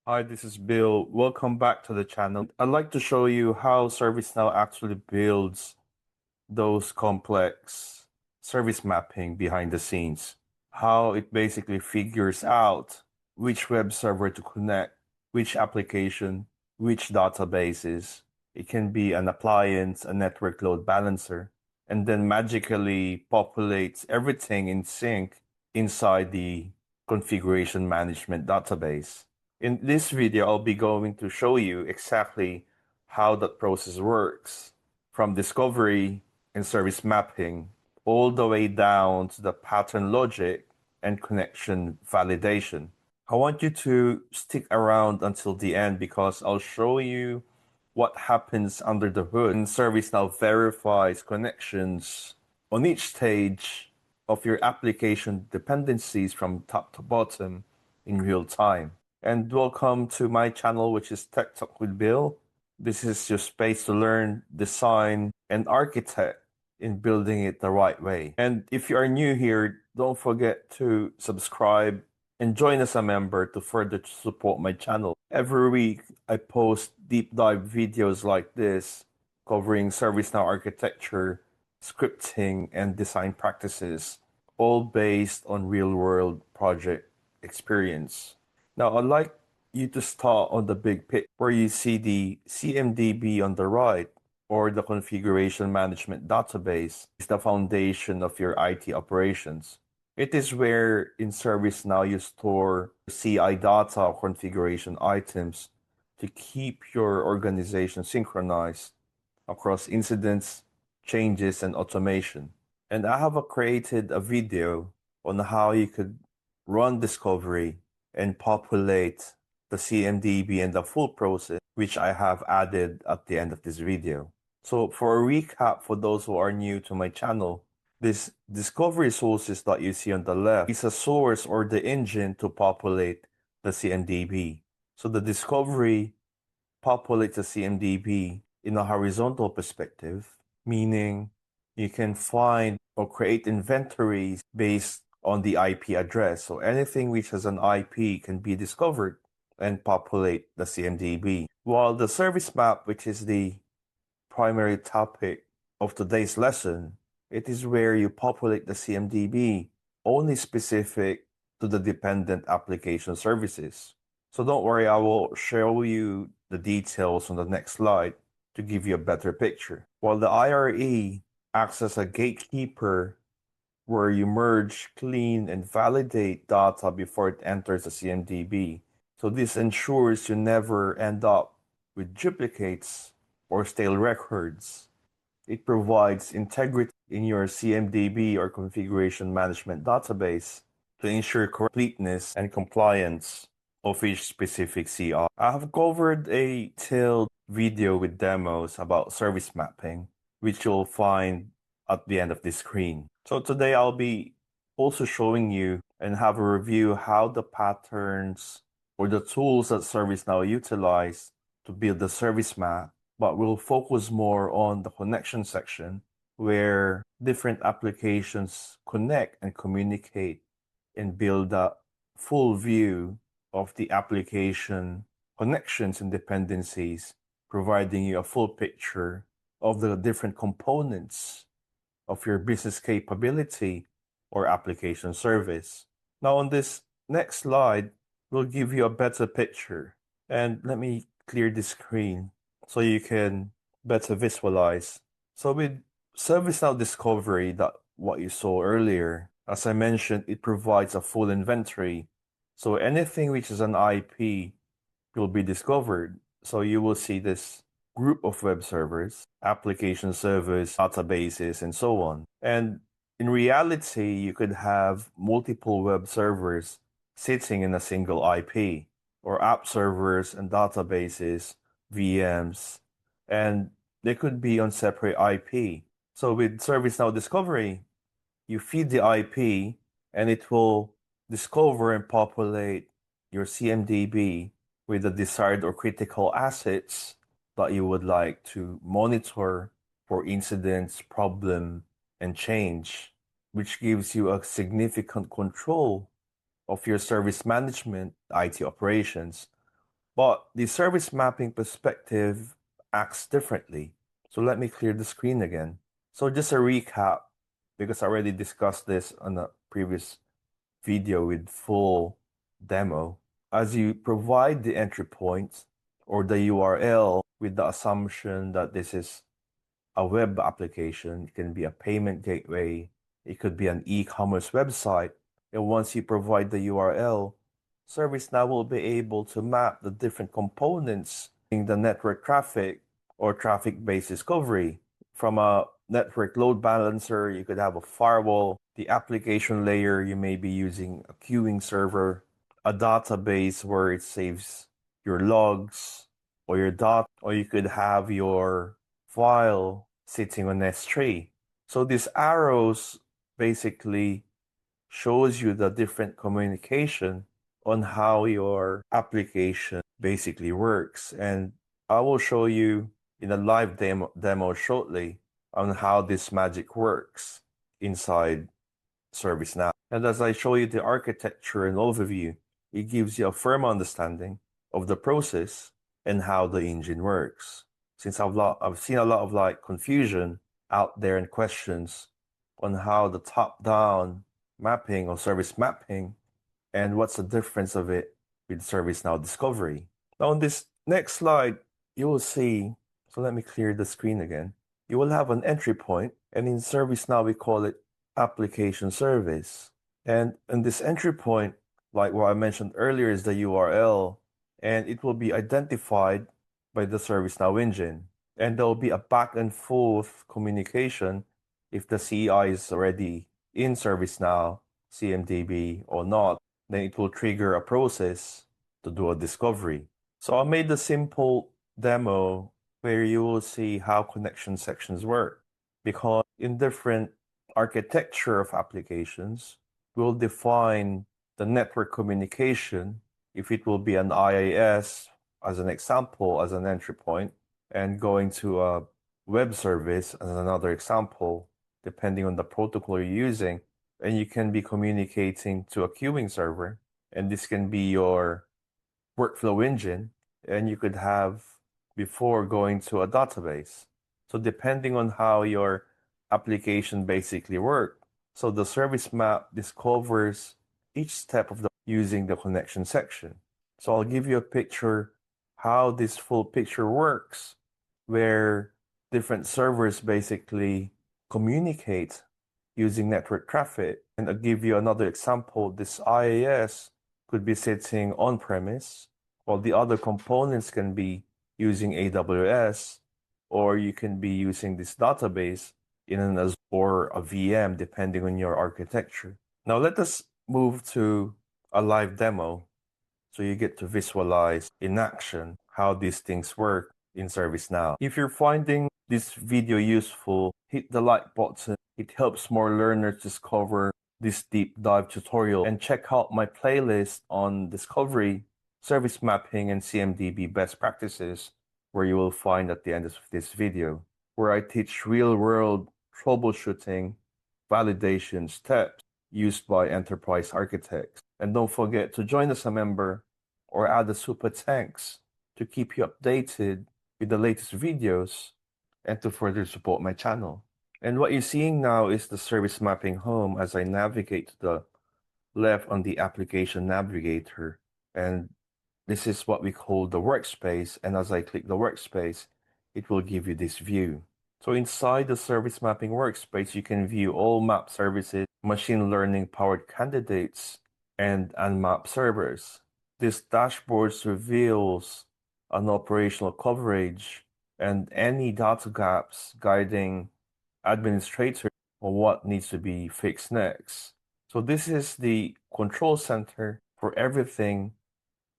Hi, this is Bill. Welcome back to the channel. I'd like to show you how ServiceNow actually builds those complex service mapping behind the scenes. How it basically figures out which web server to connect, which application, which databases. It can be an appliance, a network load balancer, and then magically populates everything in sync inside the configuration management database. In this video, I'll be going to show you exactly how that process works, from discovery and service mapping all the way down to the pattern logic and connection validation. I want you to stick around until the end because I'll show you what happens under the hood. And ServiceNow verifies connections on each stage of your application dependencies from top to bottom in real time. And welcome to my channel, which is Tech Talk with Bill. This is your space to learn, design, and architect in building it the right way. And if you are new here, don't forget to subscribe and join as a member to further support my channel. Every week, I post deep dive videos like this covering ServiceNow architecture, scripting, and design practices, all based on real-world project experience. Now, I'd like you to start on the big picture where you see the CMDB on the right, or the configuration management database, is the foundation of your IT operations. It is where in ServiceNow you store CI data or configuration items to keep your organization synchronized across incidents, changes, and automation. And I have created a video on how you could run discovery and populate the CMDB and the full process, which I have added at the end of this video. So for a recap for those who are new to my channel, this discovery sources that you see on the left is a source or the engine to populate the CMDB. So the discovery populates the CMDB in a horizontal perspective, meaning you can find or create inventories based on the IP address. So anything which has an IP can be discovered and populate the CMDB. While the service map, which is the primary topic of today's lesson, it is where you populate the CMDB only specific to the dependent application services. So don't worry, I will show you the details on the next slide to give you a better picture. While the IRE acts as a gatekeeper where you merge, clean, and validate data before it enters the CMDB. So this ensures you never end up with duplicates or stale records. It provides integrity in your CMDB or configuration management database to ensure completeness and compliance of each specific CI. I have covered a detailed video with demos about service mapping, which you'll find at the end of this screen. So today I'll be also showing you and have a review how the patterns or the tools that ServiceNow utilize to build the service map, but we'll focus more on the connection section where different applications connect and communicate and build a full view of the application connections and dependencies, providing you a full picture of the different components of your business capability or application service. Now on this next slide, we'll give you a better picture. And let me clear the screen so you can better visualize. So with ServiceNow Discovery, that what you saw earlier, as I mentioned, it provides a full inventory. So anything which is an IP will be discovered. So you will see this group of web servers, application servers, databases, and so on. And in reality, you could have multiple web servers sitting in a single IP, or app servers and databases, VMs, and they could be on separate IP. So with ServiceNow Discovery, you feed the IP and it will discover and populate your CMDB with the desired or critical assets that you would like to monitor for incidents, problem, and change, which gives you a significant control of your service management IT operations But the service mapping perspective acts differently. So let me clear the screen again. So just a recap, because I already discussed this on a previous video with full demo. As you provide the entry point or the URL with the assumption that this is a web application, it can be a payment gateway, it could be an e-commerce website. And once you provide the URL, ServiceNow will be able to map the different components in the network traffic or traffic-based discovery. From a network load balancer, you could have a firewall. The application layer, you may be using a queuing server, a database where it saves your logs or your data, or you could have your file sitting on S3. So these arrows basically shows you the different communication on how your application basically works. And I will show you in a live demo shortly on how this magic works inside ServiceNow. And as I show you the architecture and overview, it gives you a firm understanding of the process and how the engine works. Since I've seen a lot of confusion out there and questions on how the top-down mapping or service mapping and what's the difference of it with ServiceNow Discovery. Now on this next slide, you will see, so let me clear the screen again. You will have an entry point, and in ServiceNow we call it application service. And in this entry point, like what I mentioned earlier, is the URL, and it will be identified by the ServiceNow engine. And there will be a back and forth communication if the CI is already in ServiceNow, CMDB or not, then it will trigger a process to do a discovery. So I made a simple demo where you will see how connection sections work, because in different architecture of applications, we'll define the network communication, if it will be an IaaS as an example, as an entry point, and going to a web service as another example, depending on the protocol you're using. And you can be communicating to a queuing server, and this can be your workflow engine, and you could have before going to a database. So depending on how your application basically works, so the service map discovers each step of the using the connection section. So I'll give you a picture how this full picture works, where different servers basically communicate using network traffic. And I'll give you another example. This IaaS could be sitting on-premise, while the other components can be using AWS, or you can be using this database in an Azure or a VM, depending on your architecture. Now let us move to a live demo so you get to visualize in action how these things work in ServiceNow. If you're finding this video useful, hit the like button. It helps more learners discover this deep dive tutorial, and check out my playlist on discovery, service mapping, and CMDB best practices, where you will find at the end of this video, where I teach real-world troubleshooting validation steps used by enterprise architects. And don't forget to join as a member or add a super thanks to keep you updated with the latest videos and to further support my channel. And what you're seeing now is the service mapping home as I navigate to the left on the application navigator. And this is what we call the workspace. And as I click the workspace, it will give you this view. So inside the service mapping workspace, you can view all map services, machine learning powered candidates, and unmapped servers. This dashboard reveals an operational coverage and any data gaps, guiding administrator on what needs to be fixed next. So this is the control center for everything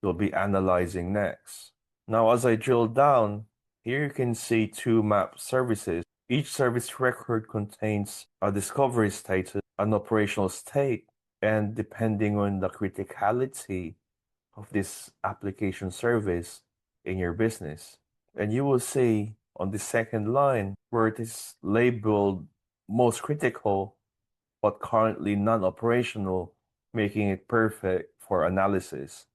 you'll be analyzing next. Now, as I drill down, here you can see two map services. Each service record contains a discovery status, an operational state, and depending on the criticality of this application service in your business. And you will see on the second line where it is labeled most critical but currently non-operational, making it perfect for analysis.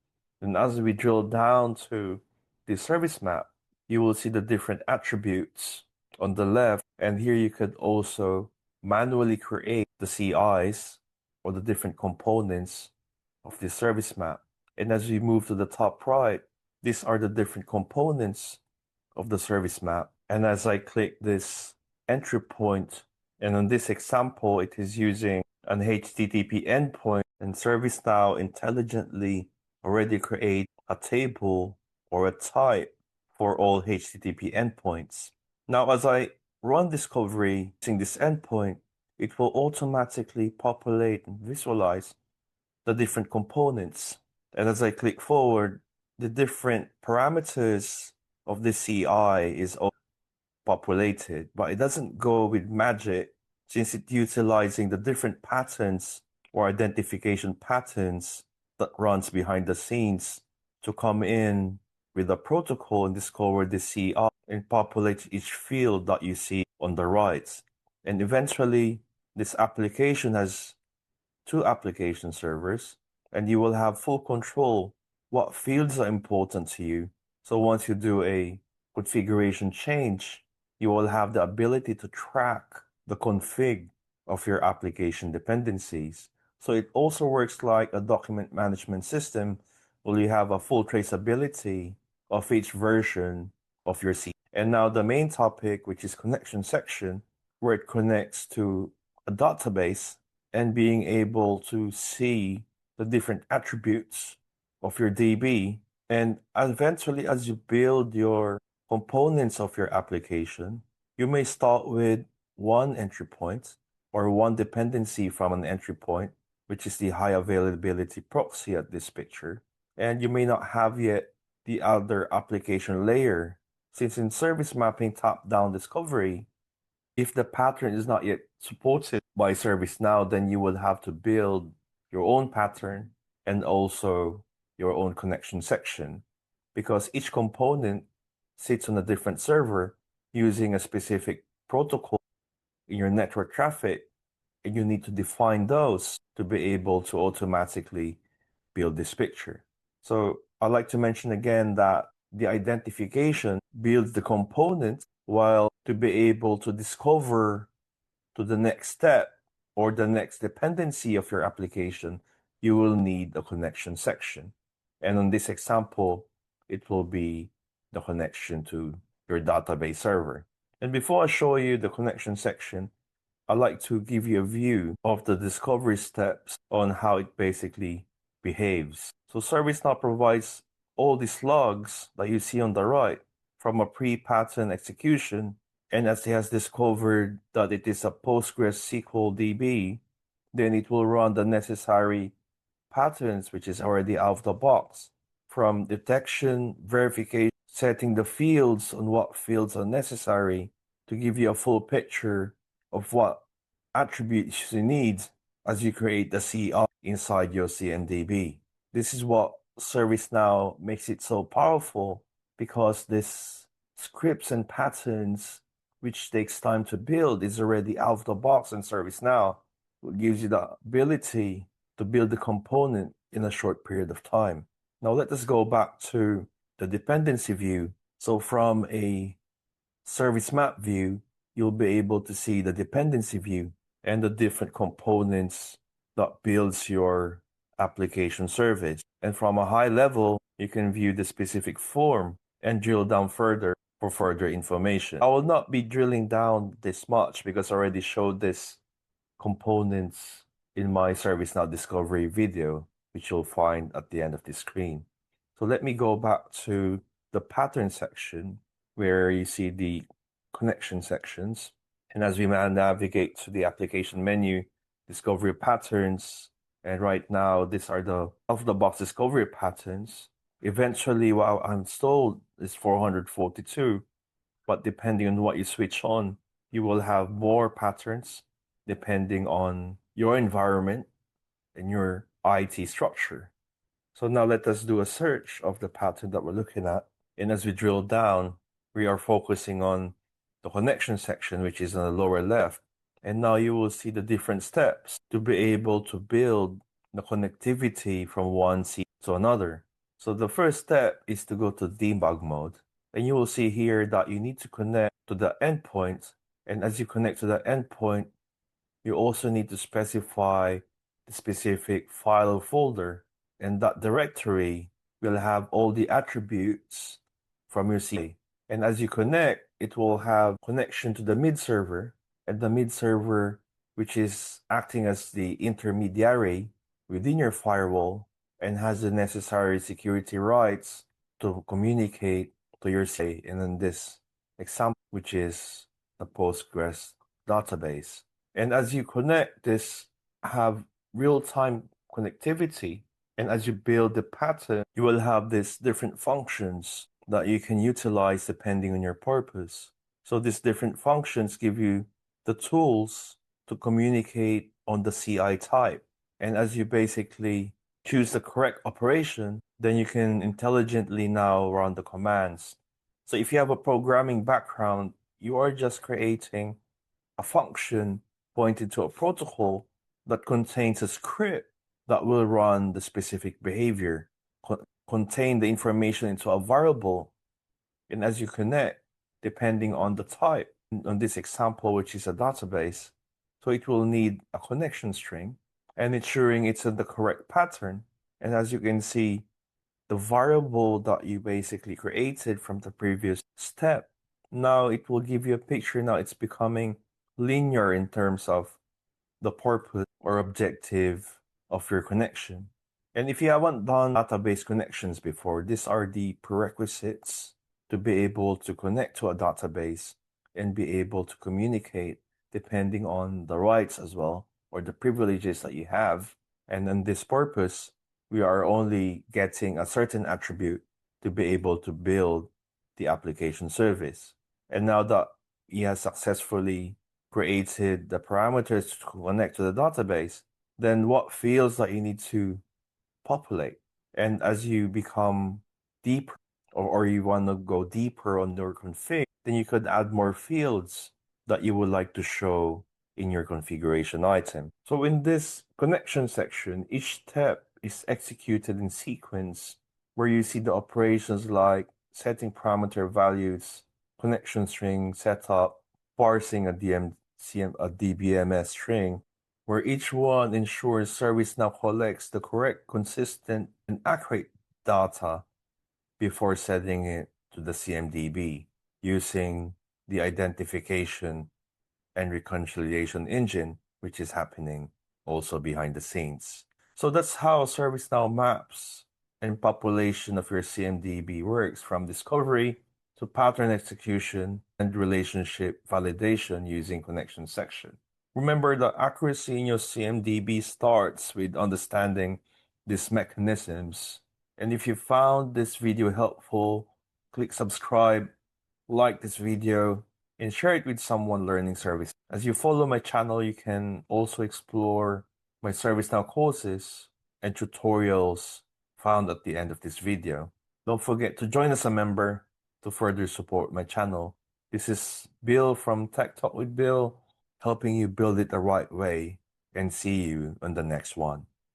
And as we drill down to the service map, you will see the different attributes on the left. And here you could also manually create the CIs or the different components of the service map. And as we move to the top right, these are the different components of the service map. And as I click this entry point, and on this example, it is using an HTTP endpoint, and ServiceNow intelligently already create a table or a type for all HTTP endpoints. Now, as I run discovery using this endpoint, it will automatically populate and visualize the different components. And as I click forward, the different parameters of the CI is populated, but it doesn't go with magic since it's utilizing the different patterns or identification patterns that runs behind the scenes to come in with a protocol and discover the CI and populate each field that you see on the right. And eventually, this application has 2 application servers, and you will have full control what fields are important to you. So once you do a configuration change, you will have the ability to track the config of your application dependencies. So it also works like a document management system where you have a full traceability of each version of your C. And now the main topic, which is connection section, where it connects to a database and being able to see the different attributes of your DB. And eventually, as you build your components of your application, you may start with one entry point or one dependency from an entry point, which is the high availability proxy at this picture. And you may not have yet the other application layer, since in service mapping top-down discovery, if the pattern is not yet supported by ServiceNow, then you would have to build your own pattern and also your own connection section, because each component sits on a different server using a specific protocol in your network traffic, and you need to define those to be able to automatically build this picture. So I'd like to mention again that the identification builds the component, while to be able to discover to the next step or the next dependency of your application, you will need a connection section. And on this example, it will be the connection to your database server. And before I show you the connection section, I'd like to give you a view of the discovery steps on how it basically behaves. So ServiceNow provides all these logs that you see on the right from a pre-pattern execution, and as it has discovered that it is a PostgreSQL DB, then it will run the necessary patterns, which is already out of the box, from detection, verification, setting the fields on what fields are necessary to give you a full picture of what attributes you need as you create the CI inside your CMDB. This is what ServiceNow makes it so powerful, because this scripts and patterns, which takes time to build, is already out of the box in ServiceNow. It gives you the ability to build the component in a short period of time. Now let us go back to the dependency view. So from a service map view, you'll be able to see the dependency view and the different components that builds your application service. And from a high level, you can view the specific form and drill down further for further information. I will not be drilling down this much because I already showed this components in my ServiceNow discovery video, which you'll find at the end of the screen. So let me go back to the pattern section where you see the connection sections. And as we navigate to the application menu, discovery patterns, and right now these are the out-of-the-box discovery patterns. Eventually what I installed is 442, but depending on what you switch on, you will have more patterns depending on your environment and your IT structure. So now let us do a search of the pattern that we're looking at. And as we drill down, we are focusing on the connection section, which is on the lower left. And now you will see the different steps to be able to build the connectivity from one C to another. So the first step is to go to debug mode. And you will see here that you need to connect to the endpoint. And as you connect to the endpoint, you also need to specify the specific file or folder. And that directory will have all the attributes from your CA. And as you connect, it will have connection to the mid server. And the mid server, which is acting as the intermediary within your firewall and has the necessary security rights to communicate to your CA. And in this example, which is the Postgres database. And as you connect, this have real-time connectivity. And as you build the pattern, you will have these different functions that you can utilize depending on your purpose. So these different functions give you the tools to communicate on the CI type. And as you basically choose the correct operation, then you can intelligently now run the commands. So if you have a programming background, you are just creating a function pointed to a protocol that contains a script that will run the specific behavior, contain the information into a variable. And as you connect, depending on the type, on this example, which is a database, so it will need a connection string and ensuring it's in the correct pattern. And as you can see, the variable that you basically created from the previous step, now it will give you a picture. Now it's becoming linear in terms of the purpose or objective of your connection. And if you haven't done database connections before, these are the prerequisites to be able to connect to a database and be able to communicate depending on the rights as well or the privileges that you have. And in this purpose, we are only getting a certain attribute to be able to build the application service. And now that he has successfully created the parameters to connect to the database, then what fields that you need to populate? And as you become deeper or you want to go deeper on your config, then you could add more fields that you would like to show in your configuration item. So in this connection section, each step is executed in sequence where you see the operations like setting parameter values, connection string setup, parsing a DBMS string, where each one ensures ServiceNow collects the correct, consistent, and accurate data before sending it to the CMDB using the identification and reconciliation engine, which is happening also behind the scenes. So that's how ServiceNow maps and population of your CMDB works, from discovery to pattern execution and relationship validation using connection section. Remember that accuracy in your CMDB starts with understanding these mechanisms. And if you found this video helpful, click subscribe, like this video, and share it with someone learning service. As you follow my channel, you can also explore my ServiceNow courses and tutorials found at the end of this video. Don't forget to join as a member to further support my channel. This is Bill from Tech Talk with Bill, helping you build it the right way, and see you on the next one.